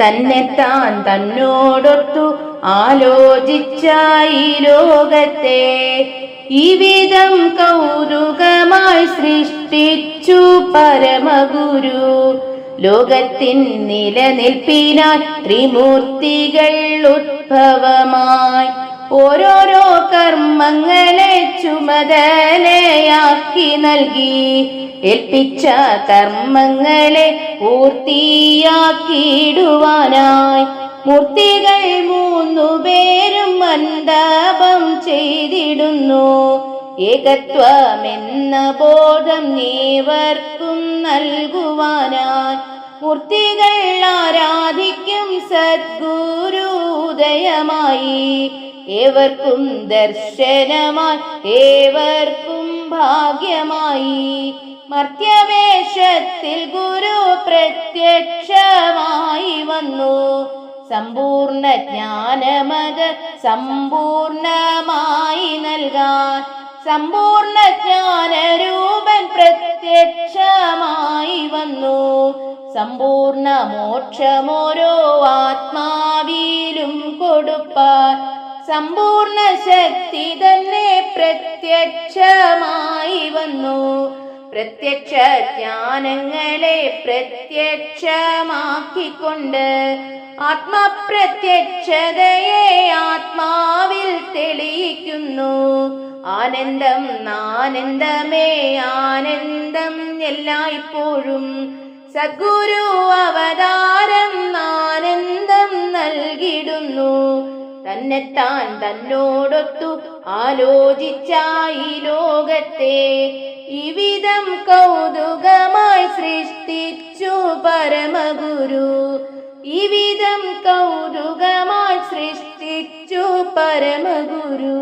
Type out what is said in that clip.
തന്നെത്താൻ തന്നോടൊത്തു ആലോചിച്ച ഈ ലോകത്തെ ഇവിധം കൗതുകമായി സൃഷ്ടിച്ചു പരമഗുരു. ലോകത്തിൻ നിലനിൽപ്പിനാൽ ത്രിമൂർത്തികൾ ഉദ്ഭവമായി ഓരോരോ കർമ്മങ്ങളെ ചുമതലയാക്കി നൽകി ഏൽപ്പിച്ച കർമ്മങ്ങളെ പൂർത്തിയാക്കിയിടുവാനായി മൂർത്തികൾ മൂന്നുപേരും മണ്ഡപം ചെയ്തിടുന്നു. ഏകത്വമെന്ന ബോധം ഏവർക്കും നൽകുവാനായി മൂർത്തികൾ ആരാധിക്കും സദ്ഗുരു ഉദയമായി. ഏവർക്കും ദർശനമായി ഏവർക്കും ഭാഗ്യമായി. മർത്യവേഷത്തിൽ ഗുരു പ്രത്യക്ഷമായി വന്നു. സമ്പൂർണ്ണ ജ്ഞാനമത് സമ്പൂർണമായി നൽകാൻ സമ്പൂർണ്ണ ജ്ഞാനരൂപൻ പ്രത്യക്ഷമായി വന്നു. സമ്പൂർണ്ണ മോക്ഷമോരോ ആത്മാവിലും കൊടുപ്പാൻ സമ്പൂർണ്ണ ശക്തി തന്നെ പ്രത്യക്ഷമായി വന്നു. പ്രത്യക്ഷ ജ്ഞാനങ്ങളെ പ്രത്യക്ഷമാക്കിക്കൊണ്ട് ആത്മപ്രത്യക്ഷതയെ ആത്മാവിൽ തെളിയിക്കുന്നു. ആനന്ദം ആനന്ദമേ ആനന്ദം എല്ലായ്പ്പോഴും. സദ്ഗുരു അവതാരം ആനന്ദം നൽകിടുന്നു. തന്നെത്താൻ തന്നോടൊത്തു ആലോചിച്ച ഈ ലോകത്തെ ഇവിധം കൗതുകമായി സൃഷ്ടിച്ചു പരമഗുരു. ഇവിധം കൗതുകമായി സൃഷ്ടിച്ചു പരമഗുരു.